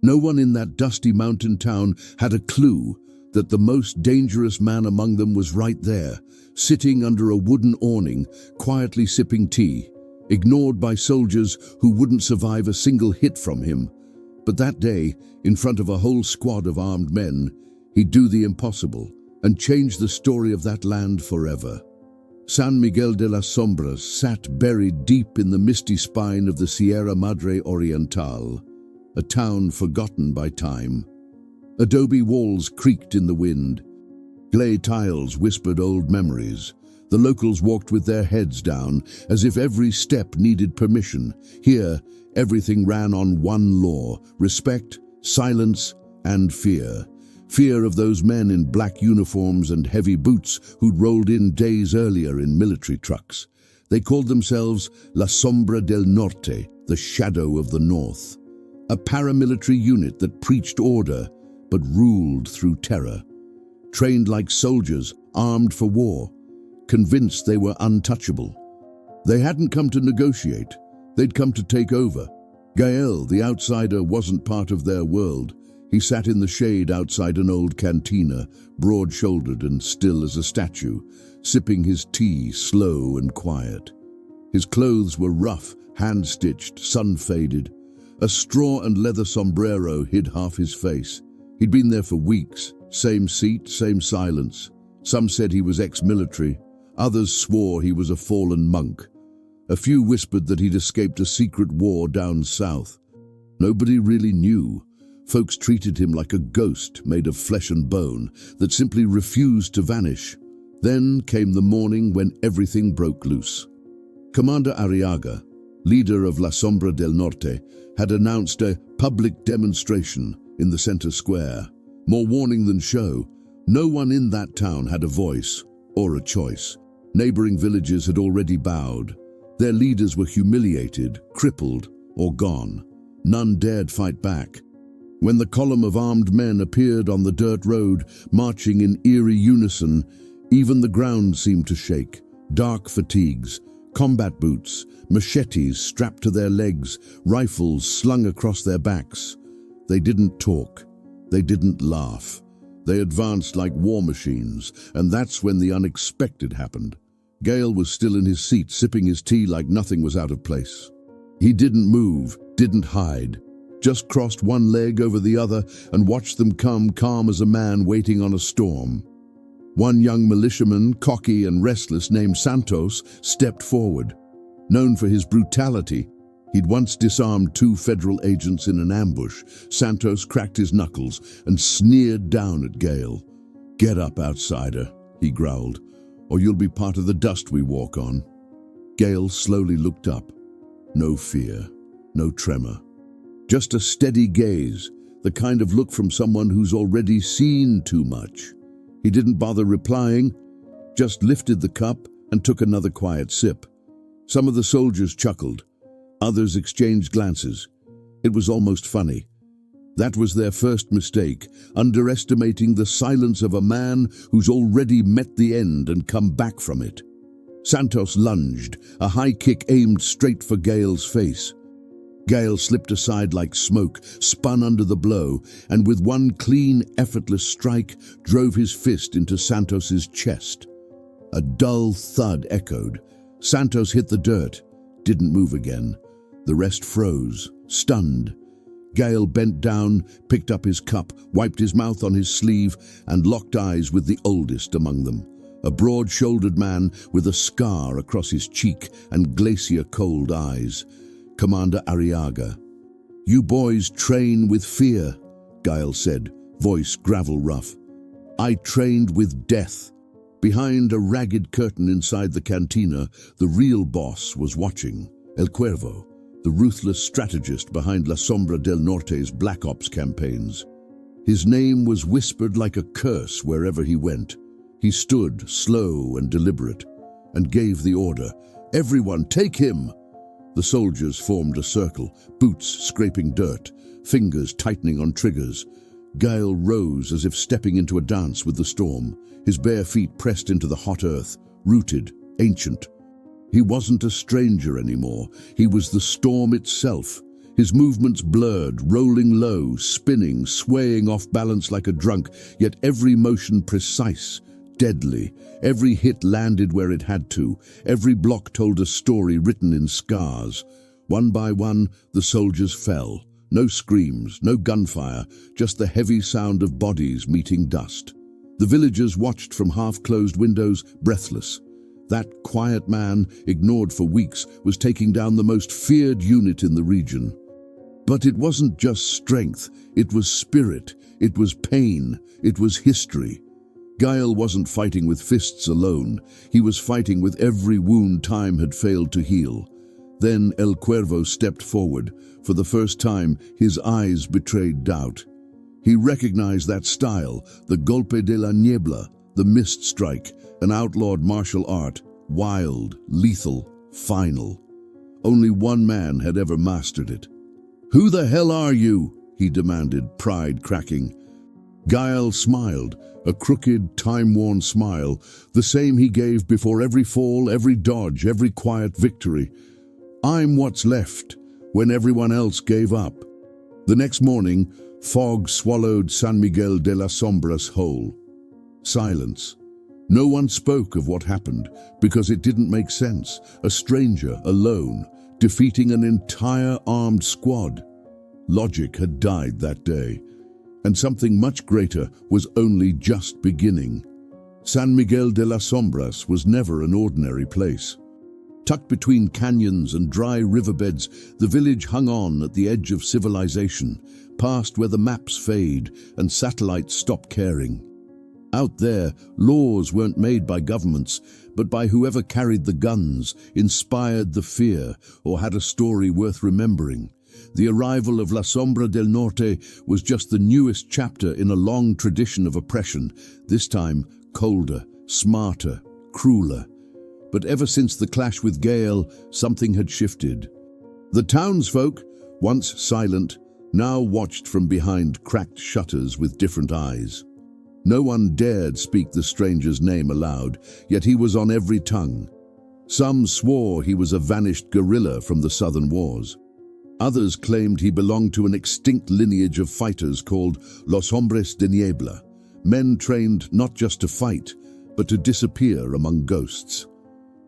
No one in that dusty mountain town had a clue that the most dangerous man among them was right there, sitting under a wooden awning, quietly sipping tea, ignored by soldiers who wouldn't survive a single hit from him. But that day, in front of a whole squad of armed men, he'd do the impossible and change the story of that land forever. San Miguel de las Sombras sat buried deep in the misty spine of the Sierra Madre Oriental, a town forgotten by time. Adobe walls creaked in the wind. Clay tiles whispered old memories. The locals walked with their heads down, as if every step needed permission. Here, everything ran on one law: respect, silence, and fear. Fear of those men in black uniforms and heavy boots who'd rolled in days earlier in military trucks. They called themselves La Sombra del Norte, the shadow of the north. A paramilitary unit that preached order, but ruled through terror. Trained like soldiers, armed for war, convinced they were untouchable. They hadn't come to negotiate, they'd come to take over. Gael, the outsider, wasn't part of their world. He sat in the shade outside an old cantina, broad-shouldered and still as a statue, sipping his tea slow and quiet. His clothes were rough, hand-stitched, sun-faded. A straw and leather sombrero hid half his face. He'd been there for weeks, same seat, same silence. Some said he was ex-military, others swore he was a fallen monk. A few whispered that he'd escaped a secret war down south. Nobody really knew. Folks treated him like a ghost made of flesh and bone that simply refused to vanish. Then came the morning when everything broke loose. Commander Arriaga, leader of La Sombra del Norte, had announced a public demonstration in the center square. More warning than show. No one in that town had a voice or a choice. Neighboring villages had already bowed. Their leaders were humiliated, crippled, or gone. None dared fight back. When the column of armed men appeared on the dirt road, marching in eerie unison, even the ground seemed to shake. Dark fatigues, combat boots, machetes strapped to their legs, rifles slung across their backs. They didn't talk. They didn't laugh. They advanced like war machines, and that's when the unexpected happened. Gael was still in his seat, sipping his tea like nothing was out of place. He didn't move, didn't hide. Just crossed one leg over the other and watched them come, calm as a man waiting on a storm. One young militiaman, cocky and restless, named Santos, stepped forward. Known for his brutality, he'd once disarmed 2 federal agents in an ambush. Santos cracked his knuckles and sneered down at Gael. "Get up, outsider," he growled, "or you'll be part of the dust we walk on." Gael slowly looked up. No fear, no tremor. Just a steady gaze, the kind of look from someone who's already seen too much. He didn't bother replying, just lifted the cup and took another quiet sip. Some of the soldiers chuckled. Others exchanged glances. It was almost funny. That was their first mistake, underestimating the silence of a man who's already met the end and come back from it. Santos lunged, a high kick aimed straight for Gael's face. Gael slipped aside like smoke, spun under the blow, and with one clean, effortless strike, drove his fist into Santos's chest. A dull thud echoed. Santos hit the dirt, didn't move again. The rest froze, stunned. Gael bent down, picked up his cup, wiped his mouth on his sleeve, and locked eyes with the oldest among them. A broad-shouldered man with a scar across his cheek and glacier-cold eyes. Commander Arriaga. "You boys train with fear," Gael said, voice gravel rough. "I trained with death." Behind a ragged curtain inside the cantina, the real boss was watching. El Cuervo, the ruthless strategist behind La Sombra del Norte's Black Ops campaigns. His name was whispered like a curse wherever he went. He stood, slow and deliberate, and gave the order, "Everyone, take him!" The soldiers formed a circle, boots scraping dirt, fingers tightening on triggers. Gael rose as if stepping into a dance with the storm, his bare feet pressed into the hot earth, rooted, ancient. He wasn't a stranger anymore. He was the storm itself. His movements blurred, rolling low, spinning, swaying off balance like a drunk, yet every motion precise, deadly. Every hit landed where it had to. Every block told a story written in scars. One by one, the soldiers fell. No screams, no gunfire, just the heavy sound of bodies meeting dust. The villagers watched from half-closed windows, breathless. That quiet man, ignored for weeks, was taking down the most feared unit in the region. But it wasn't just strength, it was spirit, it was pain, it was history. Gael wasn't fighting with fists alone, he was fighting with every wound time had failed to heal. Then El Cuervo stepped forward. For the first time, his eyes betrayed doubt. He recognized that style, the golpe de la niebla, the mist strike, an outlawed martial art, wild, lethal, final. Only one man had ever mastered it. "Who the hell are you?" he demanded, pride cracking. Gael smiled, a crooked, time-worn smile, the same he gave before every fall, every dodge, every quiet victory. "I'm what's left, when everyone else gave up." The next morning, fog swallowed San Miguel de las Sombras whole. Silence. No one spoke of what happened, because it didn't make sense. A stranger, alone, defeating an entire armed squad. Logic had died that day, and something much greater was only just beginning. San Miguel de las Sombras was never an ordinary place. Tucked between canyons and dry riverbeds, the village hung on at the edge of civilization, past where the maps fade and satellites stop caring. Out there, laws weren't made by governments, but by whoever carried the guns, inspired the fear, or had a story worth remembering. The arrival of La Sombra del Norte was just the newest chapter in a long tradition of oppression, this time colder, smarter, crueler. But ever since the clash with Gael, something had shifted. The townsfolk, once silent, now watched from behind cracked shutters with different eyes. No one dared speak the stranger's name aloud, yet he was on every tongue. Some swore he was a vanished guerrilla from the southern wars. Others claimed he belonged to an extinct lineage of fighters called Los Hombres de Niebla, men trained not just to fight, but to disappear among ghosts.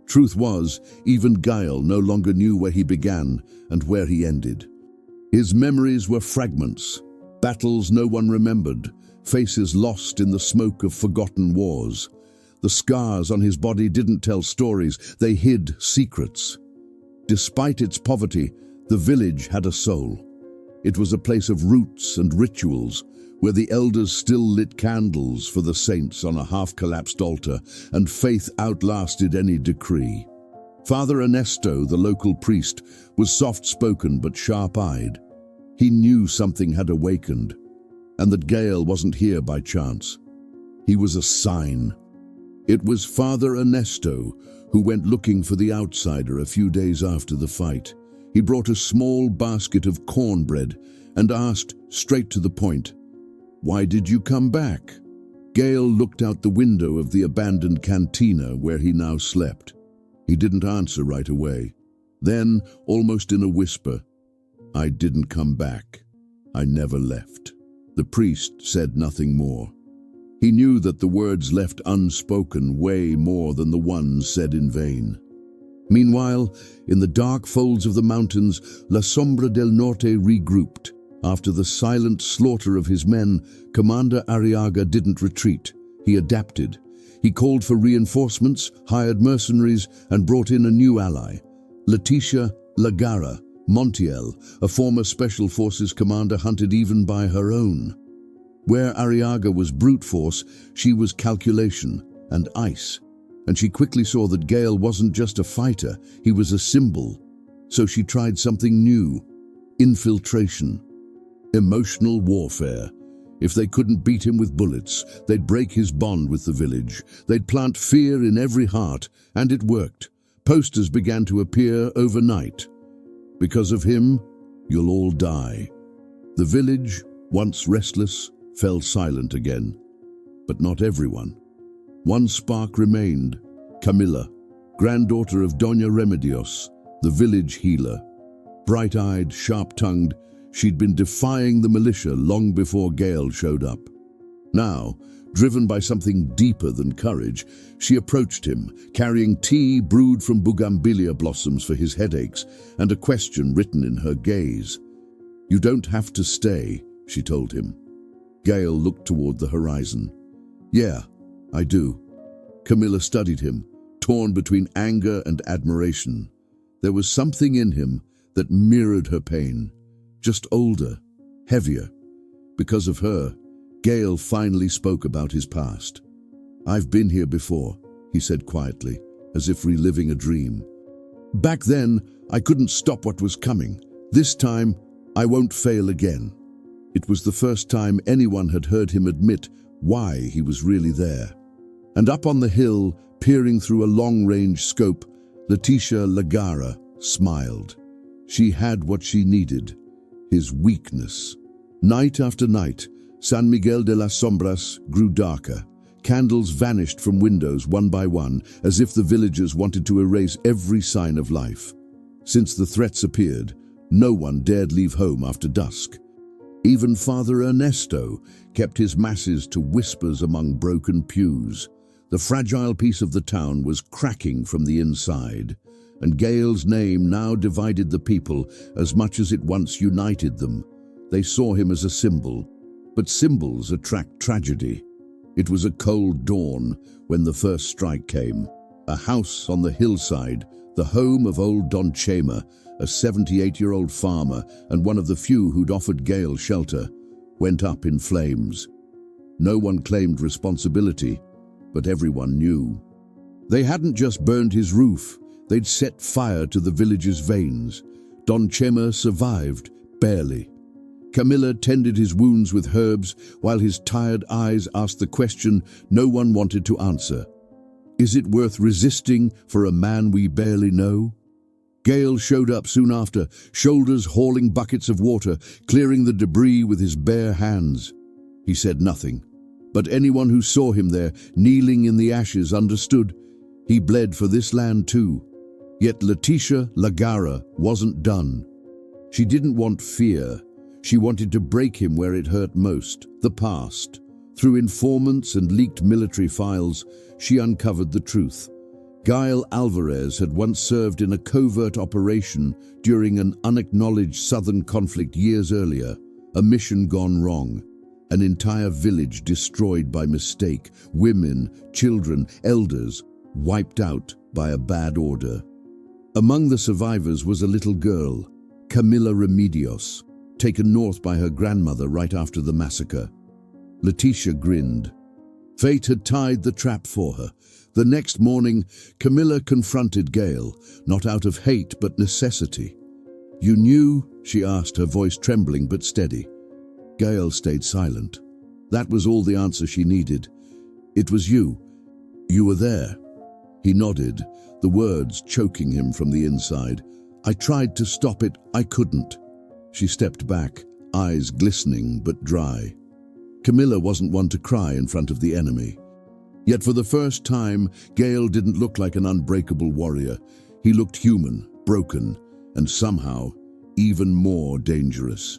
Truth was, even Gael no longer knew where he began and where he ended. His memories were fragments, battles no one remembered, faces lost in the smoke of forgotten wars. The scars on his body didn't tell stories, they hid secrets. Despite its poverty, the village had a soul. It was a place of roots and rituals, where the elders still lit candles for the saints on a half-collapsed altar, and faith outlasted any decree. Father Ernesto, the local priest, was soft-spoken but sharp-eyed. He knew something had awakened, and that Gael wasn't here by chance. He was a sign. It was Father Ernesto who went looking for the outsider a few days after the fight. He brought a small basket of cornbread and asked, straight to the point, "Why did you come back?" Gael looked out the window of the abandoned cantina where he now slept. He didn't answer right away. Then, almost in a whisper, "I didn't come back. I never left." The priest said nothing more. He knew that the words left unspoken weigh more than the ones said in vain. Meanwhile, in the dark folds of the mountains, La Sombra del Norte regrouped. After the silent slaughter of his men, Commander Arriaga didn't retreat. He adapted. He called for reinforcements, hired mercenaries, and brought in a new ally, Leticia Lagara Montiel, a former Special Forces commander hunted even by her own. Where Arriaga was brute force, she was calculation and ice. And she quickly saw that Gael wasn't just a fighter, he was a symbol. So she tried something new, infiltration, emotional warfare. If they couldn't beat him with bullets, they'd break his bond with the village. They'd plant fear in every heart, and it worked. Posters began to appear overnight. "Because of him, you'll all die." The village, once restless, fell silent again. But not everyone. One spark remained, Camilla, granddaughter of Doña Remedios, the village healer. Bright-eyed, sharp-tongued, she'd been defying the militia long before Gale showed up. Now, driven by something deeper than courage, she approached him, carrying tea brewed from bougainvillea blossoms for his headaches, and a question written in her gaze. "You don't have to stay," she told him. Gale looked toward the horizon. "Yeah, I do." Camilla studied him, torn between anger and admiration. There was something in him that mirrored her pain, just older, heavier. Because of her, Gale finally spoke about his past. "I've been here before," he said quietly, as if reliving a dream. "Back then, I couldn't stop what was coming. This time, I won't fail again." It was the first time anyone had heard him admit why he was really there. And up on the hill, peering through a long-range scope, Leticia Lagara smiled. She had what she needed, his weakness. Night after night, San Miguel de las Sombras grew darker. Candles vanished from windows one by one, as if the villagers wanted to erase every sign of life. Since the threats appeared, no one dared leave home after dusk. Even Father Ernesto kept his masses to whispers among broken pews. The fragile peace of the town was cracking from the inside, and Gale's name now divided the people as much as it once united them. They saw him as a symbol, but symbols attract tragedy. It was a cold dawn when the first strike came. A house on the hillside, the home of old Don Chema, a 78-year-old farmer and one of the few who'd offered Gale shelter, went up in flames. No one claimed responsibility, but everyone knew. They hadn't just burned his roof, they'd set fire to the village's veins. Don Chema survived, barely. Camilla tended his wounds with herbs, while his tired eyes asked the question no one wanted to answer. Is it worth resisting for a man we barely know? Gale showed up soon after, shoulders hauling buckets of water, clearing the debris with his bare hands. He said nothing, but anyone who saw him there, kneeling in the ashes, understood. He bled for this land too. Yet Leticia Lagara wasn't done. She didn't want fear. She wanted to break him where it hurt most, the past. Through informants and leaked military files, she uncovered the truth. Gael Alvarez had once served in a covert operation during an unacknowledged southern conflict years earlier, a mission gone wrong. An entire village destroyed by mistake, women, children, elders, wiped out by a bad order. Among the survivors was a little girl, Camila Remedios, taken north by her grandmother right after the massacre. Leticia grinned. Fate had tied the trap for her. The next morning, Camilla confronted Gale, not out of hate but necessity. "You knew?" she asked, her voice trembling but steady. Gale stayed silent. That was all the answer she needed. "It was you. You were there." He nodded, the words choking him from the inside. "I tried to stop it. I couldn't." She stepped back, eyes glistening but dry. Camilla wasn't one to cry in front of the enemy. Yet for the first time, Gale didn't look like an unbreakable warrior. He looked human, broken, and somehow even more dangerous.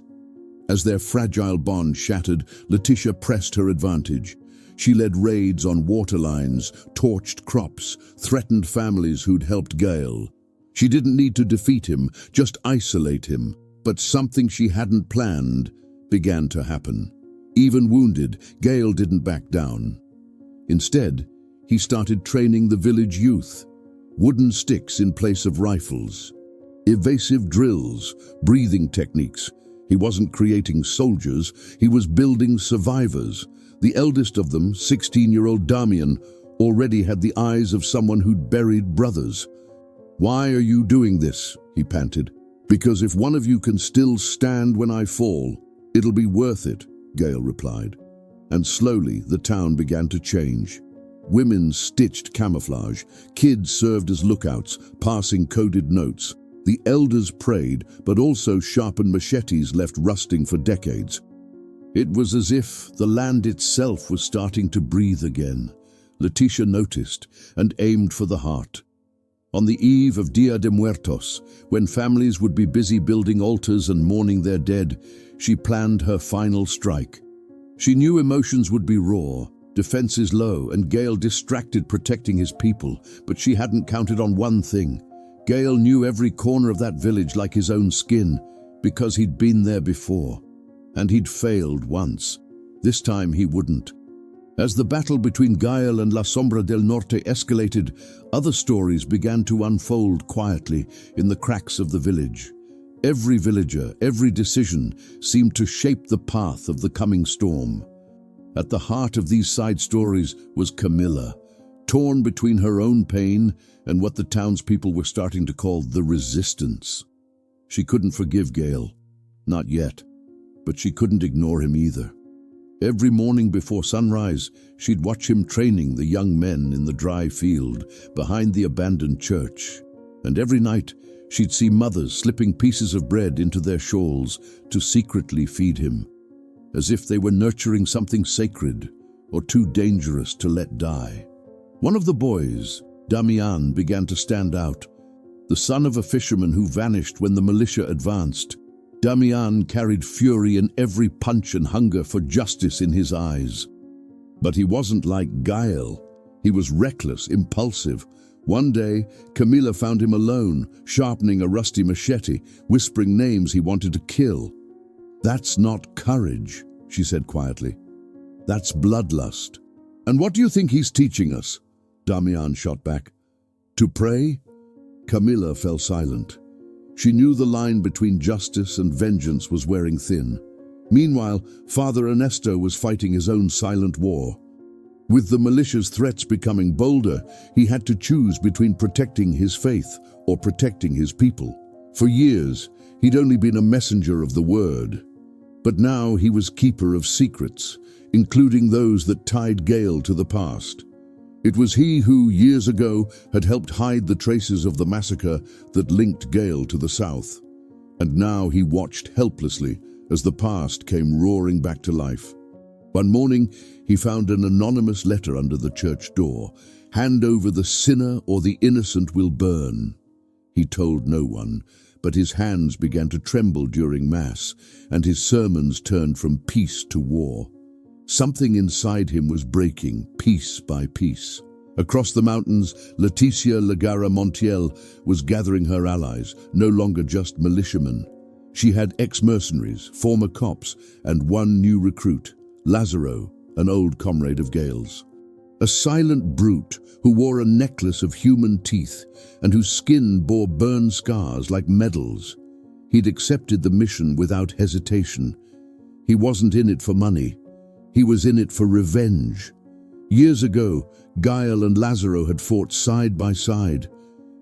As their fragile bond shattered, Leticia pressed her advantage. She led raids on water lines, torched crops, threatened families who'd helped Gale. She didn't need to defeat him, just isolate him. But something she hadn't planned began to happen. Even wounded, Gale didn't back down. Instead, he started training the village youth. Wooden sticks in place of rifles. Evasive drills, breathing techniques. He wasn't creating soldiers, he was building survivors. The eldest of them, 16-year-old Damian, already had the eyes of someone who'd buried brothers. "Why are you doing this?" he panted. "Because if one of you can still stand when I fall, it'll be worth it," Gale replied. And slowly the town began to change. Women stitched camouflage, kids served as lookouts, passing coded notes. The elders prayed, but also sharpened machetes left rusting for decades. It was as if the land itself was starting to breathe again. Leticia noticed and aimed for the heart. On the eve of Dia de Muertos, when families would be busy building altars and mourning their dead, she planned her final strike. She knew emotions would be raw, defenses low, and Gale distracted protecting his people, but she hadn't counted on one thing. Gale knew every corner of that village like his own skin, because he'd been there before. And he'd failed once. This time he wouldn't. As the battle between Gael and La Sombra del Norte escalated, other stories began to unfold quietly in the cracks of the village. Every villager, every decision seemed to shape the path of the coming storm. At the heart of these side stories was Camilla, torn between her own pain and what the townspeople were starting to call the resistance. She couldn't forgive Gale, not yet, but she couldn't ignore him either. Every morning before sunrise, she'd watch him training the young men in the dry field behind the abandoned church. And every night, she'd see mothers slipping pieces of bread into their shawls to secretly feed him, as if they were nurturing something sacred or too dangerous to let die. One of the boys, Damian, began to stand out. The son of a fisherman who vanished when the militia advanced, Damian carried fury in every punch and hunger for justice in his eyes. But he wasn't like Gael. He was reckless, impulsive. One day, Camilla found him alone, sharpening a rusty machete, whispering names he wanted to kill. "That's not courage," she said quietly. "That's bloodlust." "And what do you think he's teaching us?" Damian shot back. "To pray?" Camilla fell silent. She knew the line between justice and vengeance was wearing thin. Meanwhile, Father Ernesto was fighting his own silent war. With the militia's threats becoming bolder, he had to choose between protecting his faith or protecting his people. For years, he'd only been a messenger of the word. But now he was keeper of secrets, including those that tied Gale to the past. It was he who, years ago, had helped hide the traces of the massacre that linked Gale to the south. And now he watched helplessly as the past came roaring back to life. One morning, he found an anonymous letter under the church door. "Hand over the sinner or the innocent will burn." He told no one, but his hands began to tremble during Mass, and his sermons turned from peace to war. Something inside him was breaking, piece by piece. Across the mountains, Leticia Legara Montiel was gathering her allies, no longer just militiamen. She had ex-mercenaries, former cops, and one new recruit, Lazaro, an old comrade of Gale's. A silent brute who wore a necklace of human teeth and whose skin bore burn scars like medals. He'd accepted the mission without hesitation. He wasn't in it for money. He was in it for revenge. Years ago, Gael and Lazaro had fought side by side,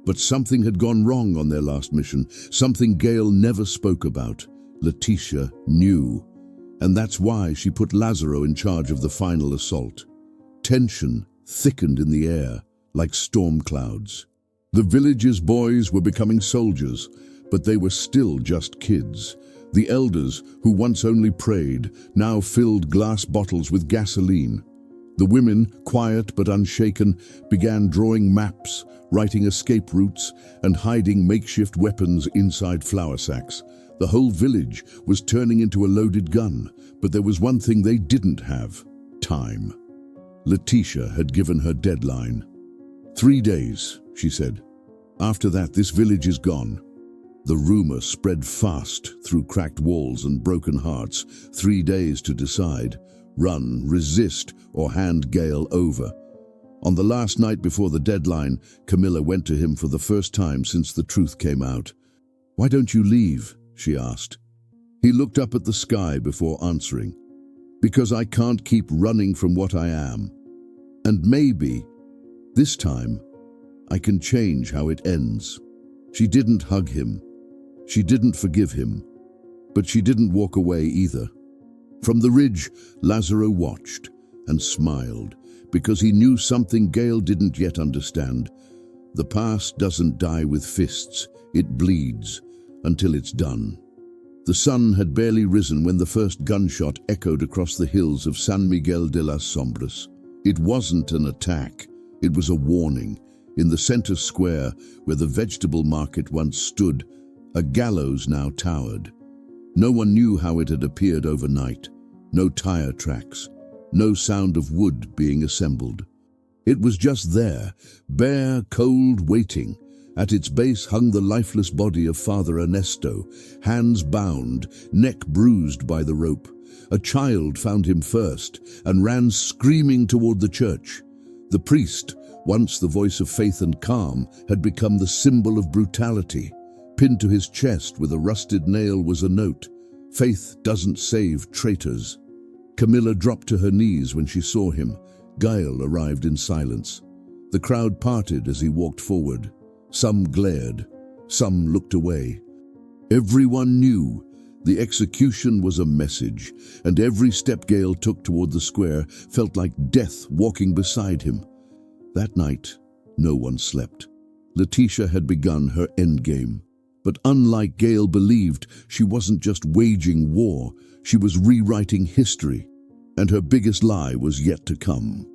but something had gone wrong on their last mission, something Gale never spoke about. Leticia knew, and that's why she put Lazaro in charge of the final assault. Tension thickened in the air like storm clouds. The village's boys were becoming soldiers, but they were still just kids. The elders, who once only prayed, now filled glass bottles with gasoline. The women, quiet but unshaken, began drawing maps, writing escape routes, and hiding makeshift weapons inside flour sacks. The whole village was turning into a loaded gun, but there was one thing they didn't have: time. Leticia had given her deadline. 3 days, she said. After that, this village is gone. The rumor spread fast through cracked walls and broken hearts. 3 days to decide: run, resist, or hand Gale over. On the last night before the deadline, Camilla went to him for the first time since the truth came out. "Why don't you leave?" she asked. He looked up at the sky before answering. "Because I can't keep running from what I am. And maybe, this time, I can change how it ends." She didn't hug him. She didn't forgive him. But she didn't walk away either. From the ridge, Lazaro watched and smiled, because he knew something Gale didn't yet understand. The past doesn't die with fists, it bleeds until it's done. The sun had barely risen when the first gunshot echoed across the hills of San Miguel de las Sombras. It wasn't an attack, it was a warning, In the center square, where the vegetable market once stood, a gallows now towered. No one knew how it had appeared overnight. No tire tracks, no sound of wood being assembled. It was just there, bare, cold, waiting. At its base hung the lifeless body of Father Ernesto, hands bound, neck bruised by the rope. A child found him first and ran screaming toward the church. The priest, once the voice of faith and calm, had become the symbol of brutality. Pinned to his chest with a rusted nail was a note: "Faith doesn't save traitors." Camilla dropped to her knees when she saw him. Gael arrived in silence. The crowd parted as he walked forward. Some glared, some looked away. Everyone knew the execution was a message, and every step Gael took toward the square felt like death walking beside him. That night, no one slept. Letitia had begun her endgame. But unlike Gael believed, she wasn't just waging war, she was rewriting history. And her biggest lie was yet to come.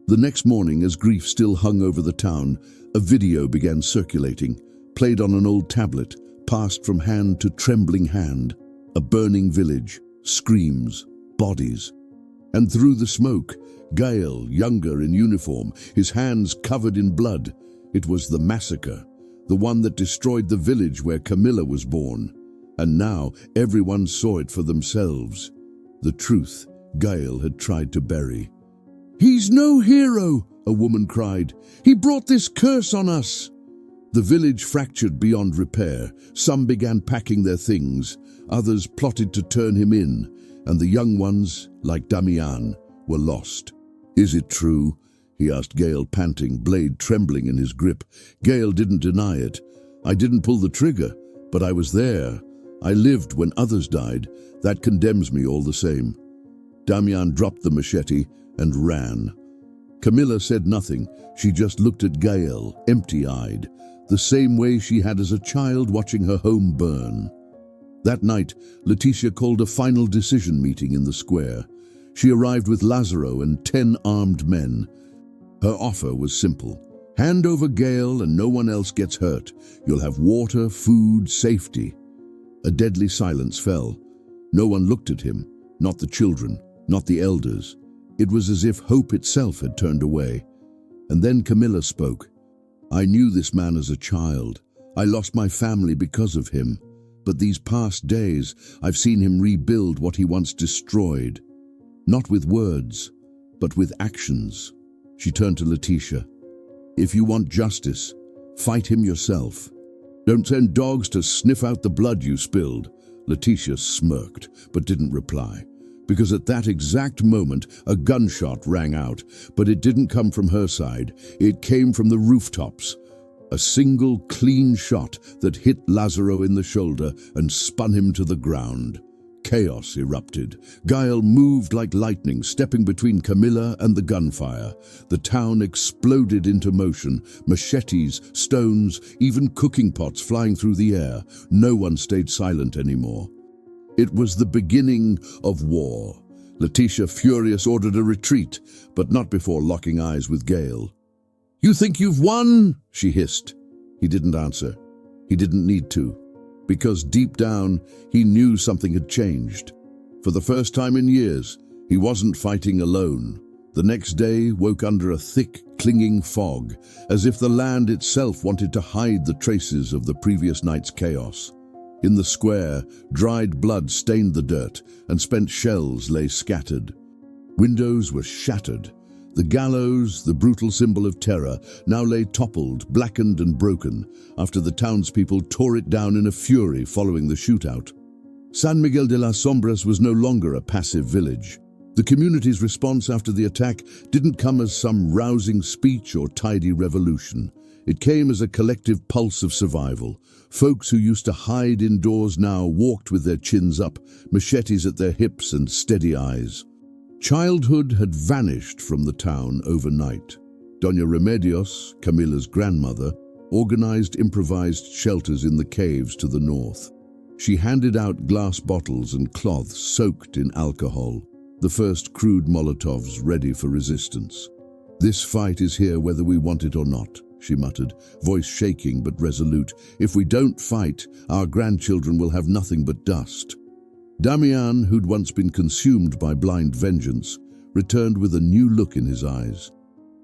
The next morning, as grief still hung over the town, a video began circulating, played on an old tablet, passed from hand to trembling hand. A burning village, screams, bodies. And through the smoke, Gael, younger in uniform, his hands covered in blood. It was the massacre, the one that destroyed the village where Camilla was born. And now everyone saw it for themselves. The truth Gael had tried to bury. "He's no hero," a woman cried. "He brought this curse on us." The village fractured beyond repair. Some began packing their things. Others plotted to turn him in. And the young ones, like Damian, were lost. "Is it true?" he asked Gael, panting, blade trembling in his grip. Gael didn't deny it. "I didn't pull the trigger, but I was there. I lived when others died. That condemns me all the same." Damian dropped the machete and ran. Camilla said nothing. She just looked at Gael, empty-eyed, the same way she had as a child watching her home burn. That night, Letitia called a final decision meeting in the square. She arrived with Lazaro and 10 armed men. Her offer was simple. "Hand over Gael and no one else gets hurt. You'll have water, food, safety." A deadly silence fell. No one looked at him, not the children, not the elders. It was as if hope itself had turned away. And then Camilla spoke. "I knew this man as a child. I lost my family because of him. But these past days, I've seen him rebuild what he once destroyed. Not with words, but with actions." She turned to Letitia. "If you want justice, fight him yourself. Don't send dogs to sniff out the blood you spilled." Letitia smirked, but didn't reply. Because at that exact moment, a gunshot rang out, but it didn't come from her side. It came from the rooftops. A single, clean shot that hit Lazaro in the shoulder and spun him to the ground. Chaos erupted. Gael moved like lightning, stepping between Camilla and the gunfire. The town exploded into motion, machetes, stones, even cooking pots flying through the air. No one stayed silent anymore. It was the beginning of war. Letitia, furious, ordered a retreat, but not before locking eyes with Gael. "You think you've won?" she hissed. He didn't answer. He didn't need to, because deep down, he knew something had changed. For the first time in years, he wasn't fighting alone. The next day woke under a thick, clinging fog, as if the land itself wanted to hide the traces of the previous night's chaos. In the square, dried blood stained the dirt, and spent shells lay scattered. Windows were shattered. The gallows, the brutal symbol of terror, now lay toppled, blackened and broken, after the townspeople tore it down in a fury following the shootout. San Miguel de las Sombras was no longer a passive village. The community's response after the attack didn't come as some rousing speech or tidy revolution. It came as a collective pulse of survival. Folks who used to hide indoors now walked with their chins up, machetes at their hips and steady eyes. Childhood had vanished from the town overnight. Doña Remedios, Camilla's grandmother, organized improvised shelters in the caves to the north. She handed out glass bottles and cloths soaked in alcohol, the first crude Molotovs ready for resistance. "This fight is here whether we want it or not," she muttered, voice shaking but resolute. "If we don't fight, our grandchildren will have nothing but dust." Damian, who'd once been consumed by blind vengeance, returned with a new look in his eyes.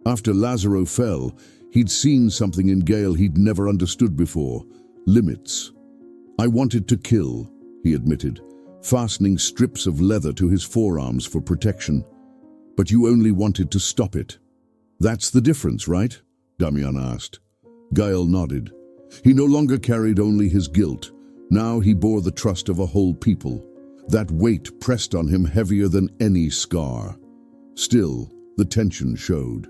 After Lazaro fell, he'd seen something in Gale he'd never understood before: limits. "I wanted to kill," he admitted, fastening strips of leather to his forearms for protection. "But you only wanted to stop it." "That's the difference, right?" Damian asked. Gale nodded. He no longer carried only his guilt. Now he bore the trust of a whole people. That weight pressed on him heavier than any scar. Still, the tension showed.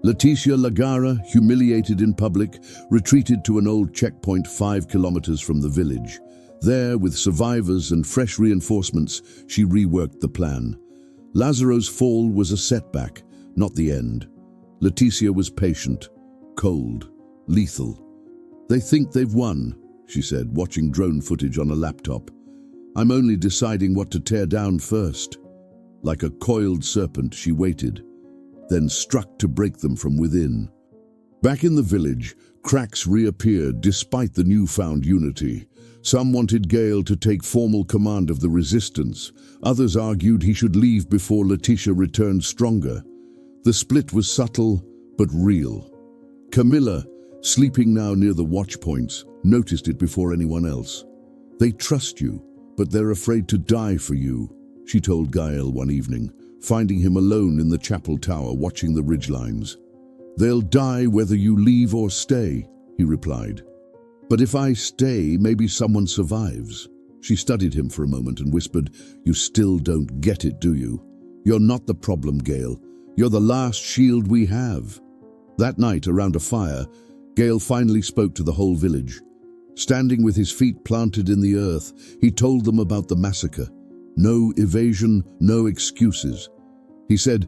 Leticia Lagara, humiliated in public, retreated to an old checkpoint 5 kilometers from the village. There, with survivors and fresh reinforcements, she reworked the plan. Lazaro's fall was a setback, not the end. Leticia was patient, cold, lethal. "They think they've won," she said, watching drone footage on a laptop. "I'm only deciding what to tear down first." Like a coiled serpent, she waited, then struck to break them from within. Back in the village, cracks reappeared despite the newfound unity. Some wanted Gale to take formal command of the resistance. Others argued he should leave before Leticia returned stronger. The split was subtle, but real. Camilla, sleeping now near the watch points, noticed it before anyone else. "They trust you, but they're afraid to die for you," she told Gael one evening, finding him alone in the chapel tower watching the ridgelines. "They'll die whether you leave or stay," he replied. "But if I stay, maybe someone survives." She studied him for a moment and whispered, "You still don't get it, do you? You're not the problem, Gale. You're the last shield we have." That night, around a fire, Gale finally spoke to the whole village. Standing with his feet planted in the earth, he told them about the massacre. No evasion, no excuses. He said,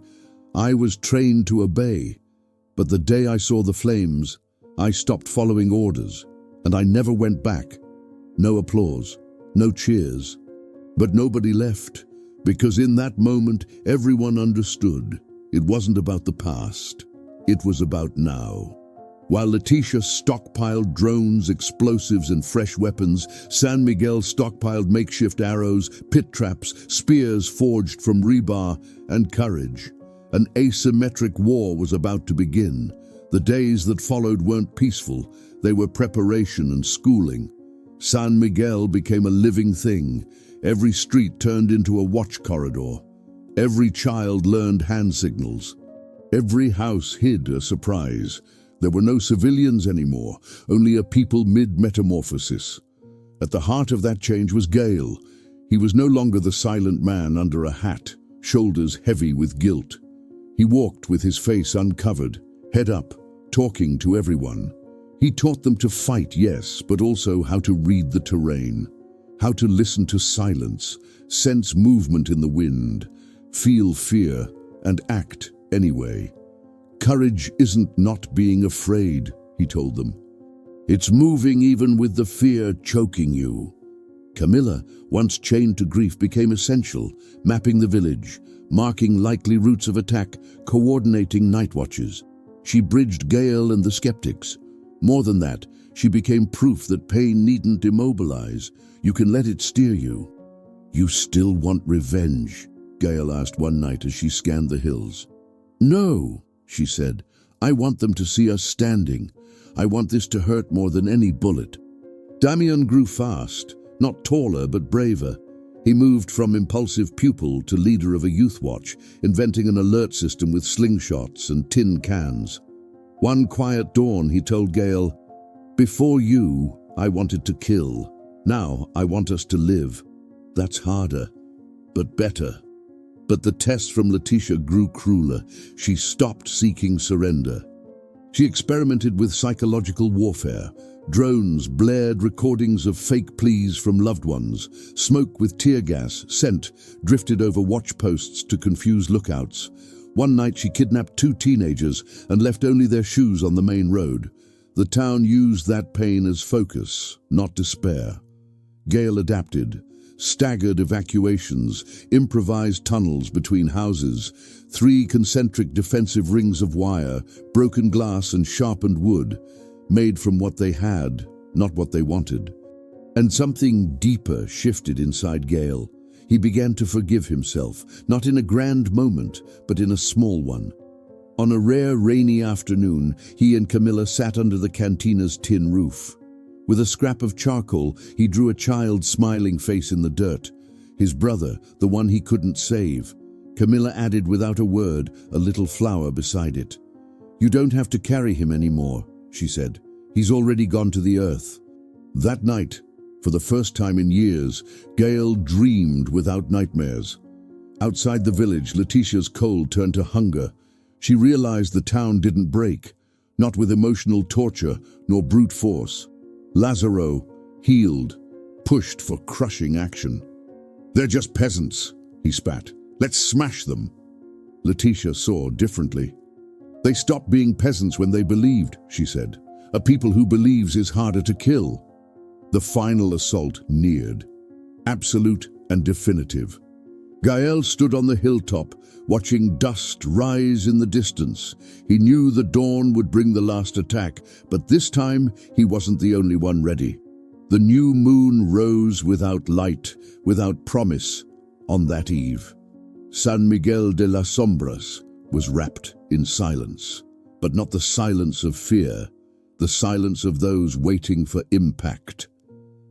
"I was trained to obey, but the day I saw the flames, I stopped following orders, and I never went back." No applause, no cheers. But nobody left, because in that moment, everyone understood. It wasn't about the past. It was about now. While Leticia stockpiled drones, explosives, and fresh weapons, San Miguel stockpiled makeshift arrows, pit traps, spears forged from rebar, and courage. An asymmetric war was about to begin. The days that followed weren't peaceful. They were preparation and schooling. San Miguel became a living thing. Every street turned into a watch corridor. Every child learned hand signals. Every house hid a surprise. There were no civilians anymore, only a people mid-metamorphosis. At the heart of that change was Gale. He was no longer the silent man under a hat, shoulders heavy with guilt. He walked with his face uncovered, head up, talking to everyone. He taught them to fight, yes, but also how to read the terrain, how to listen to silence, sense movement in the wind, feel fear, and act anyway. "Courage isn't not being afraid," he told them. "It's moving even with the fear choking you." Camilla, once chained to grief, became essential, mapping the village, marking likely routes of attack, coordinating night watches. She bridged Gale and the skeptics. More than that, she became proof that pain needn't immobilize. You can let it steer you. "You still want revenge?" Gale asked one night as she scanned the hills. "No," she said. "I want them to see us standing. I want this to hurt more than any bullet." Damian grew fast, not taller but braver. He moved from impulsive pupil to leader of a youth watch, inventing an alert system with slingshots and tin cans. One quiet dawn, he told Gale, "Before you, I wanted to kill. Now I want us to live. That's harder, but better." But the tests from Leticia grew crueler. She stopped seeking surrender. She experimented with psychological warfare. Drones blared recordings of fake pleas from loved ones. Smoke with tear gas, scent, drifted over watch posts to confuse lookouts. One night she kidnapped 2 teenagers and left only their shoes on the main road. The town used that pain as focus, not despair. Gale adapted. staggered evacuations, improvised tunnels between houses, 3 concentric defensive rings of wire, broken glass and sharpened wood, made from what they had, not what they wanted. And something deeper shifted inside Gale. He began to forgive himself, not in a grand moment, but in a small one. On a rare rainy afternoon, he and Camilla sat under the cantina's tin roof. With a scrap of charcoal, he drew a child's smiling face in the dirt. His brother, the one he couldn't save. Camilla added without a word, a little flower beside it. "You don't have to carry him anymore," she said. "He's already gone to the earth." That night, for the first time in years, Gale dreamed without nightmares. Outside the village, Letitia's cold turned to hunger. She realized the town didn't break, not with emotional torture nor brute force. Lazaro, healed, pushed for crushing action. "They're just peasants," he spat. "Let's smash them." Letitia saw differently. "They stopped being peasants when they believed," she said. "A people who believes is harder to kill." The final assault neared, absolute and definitive. Gael stood on the hilltop, watching dust rise in the distance. He knew the dawn would bring the last attack, but this time he wasn't the only one ready. The new moon rose without light, without promise, on that eve. San Miguel de las Sombras was wrapped in silence, but not the silence of fear, the silence of those waiting for impact.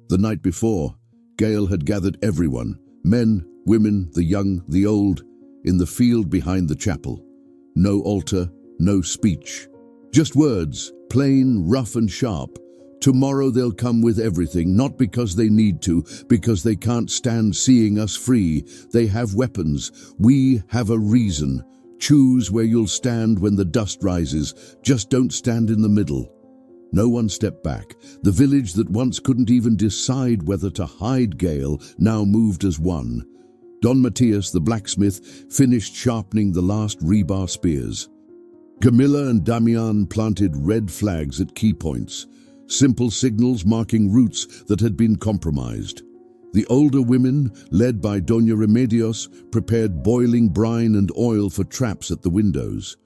The night before, Gale had gathered everyone, men, women, the young, the old, in the field behind the chapel. No altar, no speech. Just words, plain, rough and sharp. Tomorrow they'll come with everything, not because they need to, because they can't stand seeing us free. They have weapons. We have a reason. Choose where you'll stand when the dust rises. Just don't stand in the middle. No one stepped back. The village that once couldn't even decide whether to hide Gale now moved as one. Don Matias, the blacksmith, finished sharpening the last rebar spears. Camilla and Damian planted red flags at key points, simple signals marking routes that had been compromised. The older women, led by Doña Remedios, prepared boiling brine and oil for traps at the windows.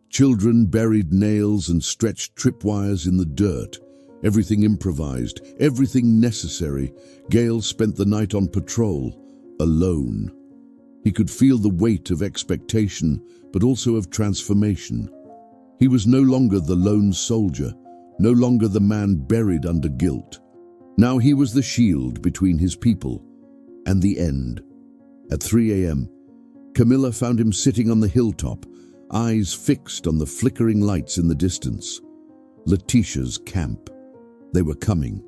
Children buried nails and stretched tripwires in the dirt. Everything improvised, everything necessary. Gale spent the night on patrol, alone. He could feel the weight of expectation, but also of transformation. He was no longer the lone soldier, no longer the man buried under guilt. Now he was the shield between his people and the end. At 3 a.m., Camilla found him sitting on the hilltop, eyes fixed on the flickering lights in the distance. Letitia's camp. They were coming.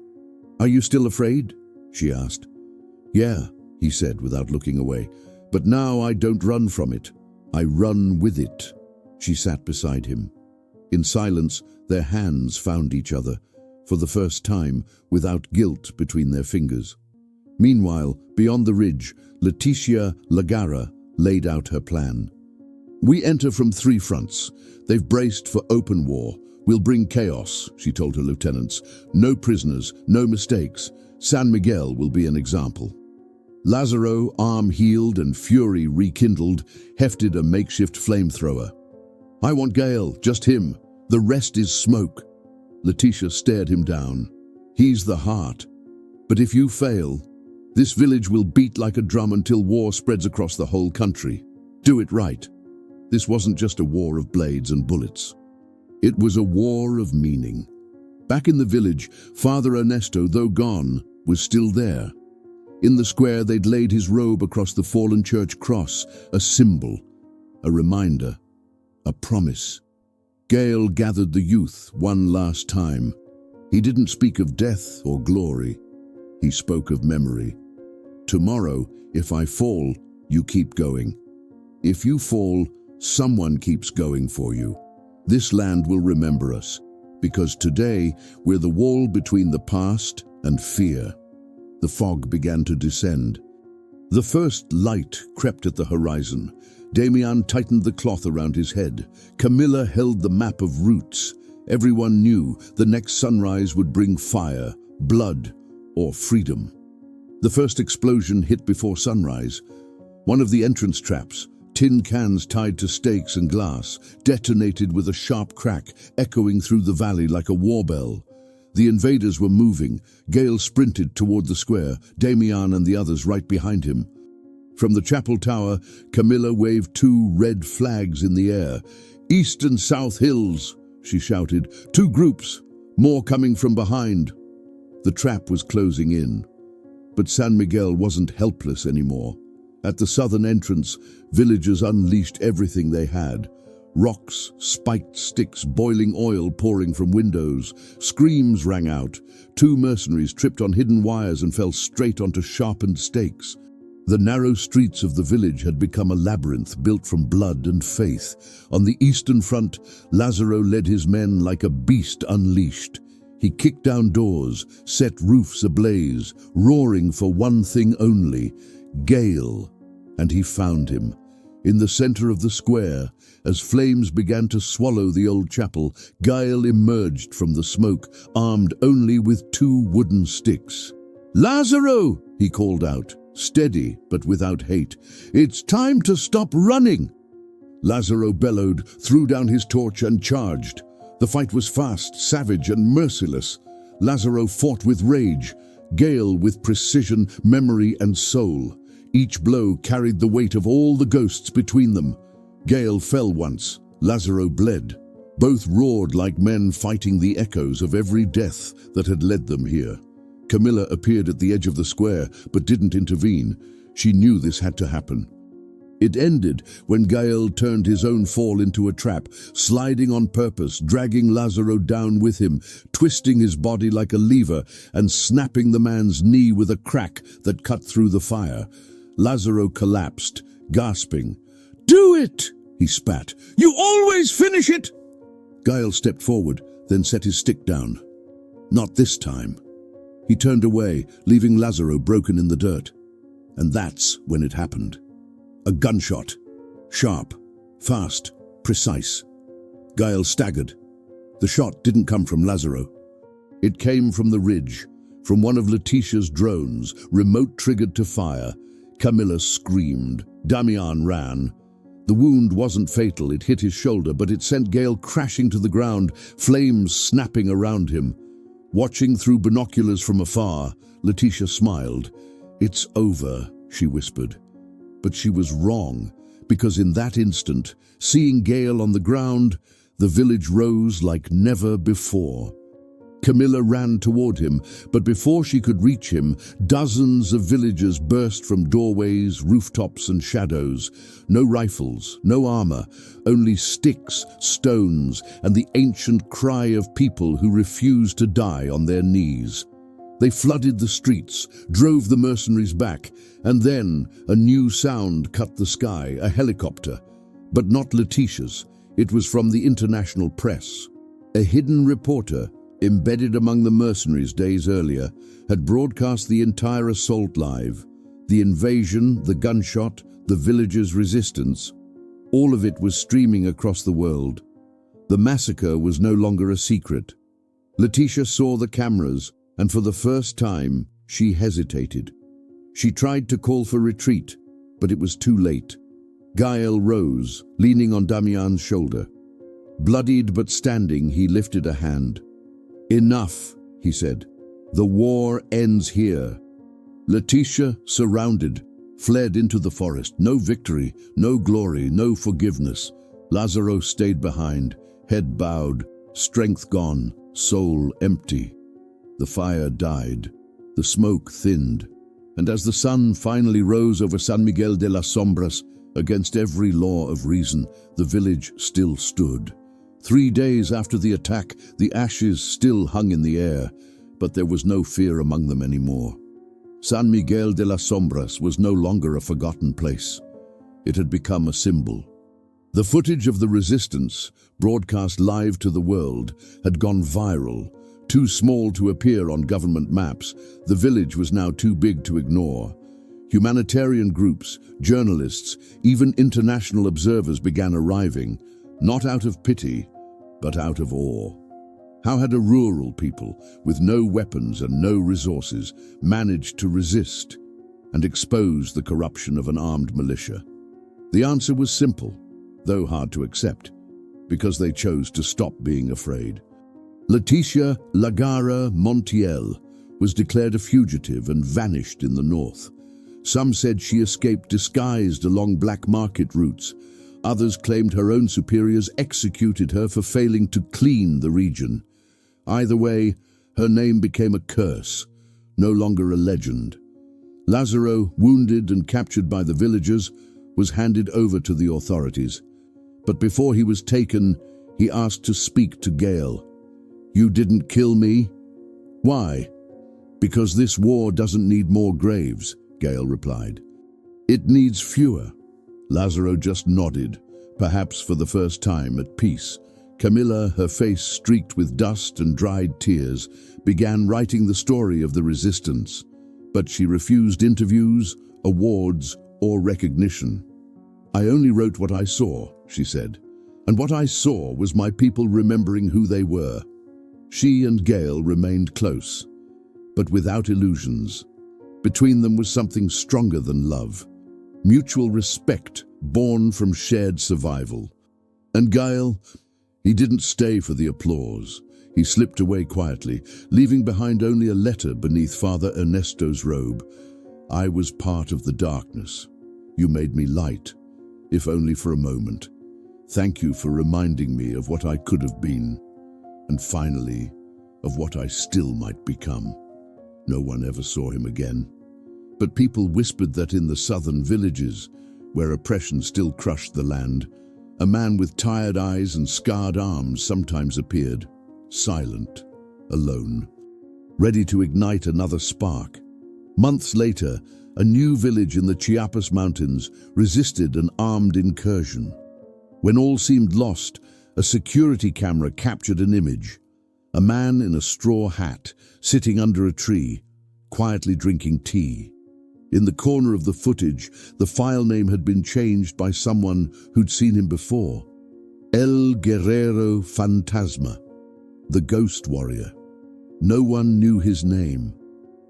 "Are you still afraid?" she asked. "Yeah," he said without looking away. "But now I don't run from it. I run with it." She sat beside him. In silence, their hands found each other, for the first time, without guilt between their fingers. Meanwhile, beyond the ridge, Letitia Lagara laid out her plan. "We enter from 3 fronts. They've braced for open war. We'll bring chaos," she told her lieutenants. "No prisoners, no mistakes. San Miguel will be an example." Lazaro, arm healed and fury rekindled, hefted a makeshift flamethrower. "I want Gale, just him. The rest is smoke." Letitia stared him down. "He's the heart. But if you fail, this village will beat like a drum until war spreads across the whole country. Do it right." This wasn't just a war of blades and bullets. It was a war of meaning. Back in the village, Father Ernesto, though gone, was still there. In the square, they'd laid his robe across the fallen church cross, a symbol, a reminder, a promise. Gale gathered the youth one last time. He didn't speak of death or glory. He spoke of memory. "Tomorrow, if I fall, you keep going. If you fall, someone keeps going for you. This land will remember us, because today we're the wall between the past and fear." The fog began to descend. The first light crept at the horizon. Damian tightened the cloth around his head. Camilla held the map of routes. Everyone knew the next sunrise would bring fire, blood, or freedom. The first explosion hit before sunrise. One of the entrance traps, tin cans tied to stakes and glass, detonated with a sharp crack, echoing through the valley like a war bell. The invaders were moving. Gale sprinted toward the square, Damian and the others right behind him. From the chapel tower, Camilla waved 2 red flags in the air. "East and South Hills," she shouted. "2 groups, more coming from behind." The trap was closing in. But San Miguel wasn't helpless anymore. At the southern entrance, villagers unleashed everything they had. Rocks, spiked sticks, boiling oil pouring from windows. Screams rang out. 2 mercenaries tripped on hidden wires and fell straight onto sharpened stakes. The narrow streets of the village had become a labyrinth built from blood and faith. On the eastern front, Lazaro led his men like a beast unleashed. He kicked down doors, set roofs ablaze, roaring for one thing only, Gale. And he found him. In the center of the square, as flames began to swallow the old chapel, Gale emerged from the smoke, armed only with 2 wooden sticks. "Lazaro!" he called out, steady but without hate. "It's time to stop running!" Lazaro bellowed, threw down his torch and charged. The fight was fast, savage and merciless. Lazaro fought with rage, Gale with precision, memory and soul. Each blow carried the weight of all the ghosts between them. Gale fell once, Lazaro bled. Both roared like men fighting the echoes of every death that had led them here. Camilla appeared at the edge of the square, but didn't intervene. She knew this had to happen. It ended when Gale turned his own fall into a trap, sliding on purpose, dragging Lazaro down with him, twisting his body like a lever and snapping the man's knee with a crack that cut through the fire. Lazaro collapsed, gasping. "Do it!" he spat. "You always finish it!" Gale stepped forward, then set his stick down. Not this time. He turned away, leaving Lazaro broken in the dirt. And that's when it happened. A gunshot. Sharp, fast, precise. Gale staggered. The shot didn't come from Lazaro. It came from the ridge, from one of Letitia's drones, remote-triggered to fire. Camilla screamed. Damian ran. The wound wasn't fatal. It hit his shoulder, but it sent Gale crashing to the ground, flames snapping around him. Watching through binoculars from afar, Letitia smiled. "It's over," she whispered. But she was wrong, because in that instant, seeing Gale on the ground, the village rose like never before. Camilla ran toward him, but before she could reach him, dozens of villagers burst from doorways, rooftops, and shadows. No rifles, no armor, only sticks, stones, and the ancient cry of people who refused to die on their knees. They flooded the streets, drove the mercenaries back, and then a new sound cut the sky, a helicopter. But not Letitia's. It was from the international press. A hidden reporter, embedded among the mercenaries days earlier, had broadcast the entire assault live. The invasion, the gunshot, the villagers' resistance, all of it was streaming across the world. The massacre was no longer a secret. Letitia saw the cameras, and for the first time, she hesitated. She tried to call for retreat, but it was too late. Gale rose, leaning on Damian's shoulder. Bloodied but standing, he lifted a hand. "Enough," he said. "The war ends here." Letitia, surrounded, fled into the forest. No victory, no glory, no forgiveness. Lazaro stayed behind, head bowed, strength gone, soul empty. The fire died. The smoke thinned. And as the sun finally rose over San Miguel de las Sombras, against every law of reason, the village still stood. 3 days after the attack, the ashes still hung in the air, but there was no fear among them anymore. San Miguel de las Sombras was no longer a forgotten place. It had become a symbol. The footage of the resistance, broadcast live to the world, had gone viral. Too small to appear on government maps, the village was now too big to ignore. Humanitarian groups, journalists, even international observers began arriving, not out of pity, but out of awe. How had a rural people, with no weapons and no resources, managed to resist and expose the corruption of an armed militia? The answer was simple, though hard to accept, because they chose to stop being afraid. Leticia Lagara Montiel was declared a fugitive and vanished in the north. Some said she escaped disguised along black market routes. Others claimed her own superiors executed her for failing to clean the region. Either way, her name became a curse, no longer a legend. Lazaro, wounded and captured by the villagers, was handed over to the authorities. But before he was taken, he asked to speak to Gail. "You didn't kill me?" "Why?" "Because this war doesn't need more graves," Gail replied. "It needs fewer." Lazaro just nodded, perhaps for the first time at peace. Camilla, her face streaked with dust and dried tears, began writing the story of the resistance, but she refused interviews, awards, or recognition. "I only wrote what I saw," she said, "and what I saw was my people remembering who they were." She and Gail remained close, but without illusions. Between them was something stronger than love, mutual respect born from shared survival. And Gail, he didn't stay for the applause. He slipped away quietly, leaving behind only a letter beneath Father Ernesto's robe. "I was part of the darkness. You made me light, if only for a moment. Thank you for reminding me of what I could have been, and finally, of what I still might become." No one ever saw him again. But people whispered that in the southern villages, where oppression still crushed the land, a man with tired eyes and scarred arms sometimes appeared, silent, alone, ready to ignite another spark. Months later, a new village in the Chiapas Mountains resisted an armed incursion. When all seemed lost, a security camera captured an image. A man in a straw hat, sitting under a tree, quietly drinking tea. In the corner of the footage, the file name had been changed by someone who'd seen him before. El Guerrero Fantasma, the ghost warrior. No one knew his name,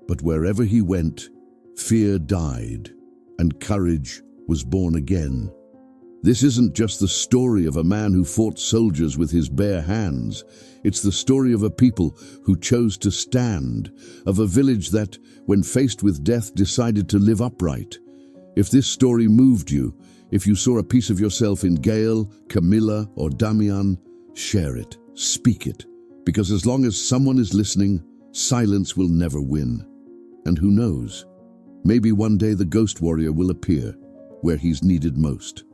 but wherever he went, fear died, and courage was born again. This isn't just the story of a man who fought soldiers with his bare hands. It's the story of a people who chose to stand, of a village that, when faced with death, decided to live upright. If this story moved you, if you saw a piece of yourself in Gail, Camilla, or Damian, share it, speak it, because as long as someone is listening, silence will never win. And who knows, maybe one day the ghost warrior will appear where he's needed most.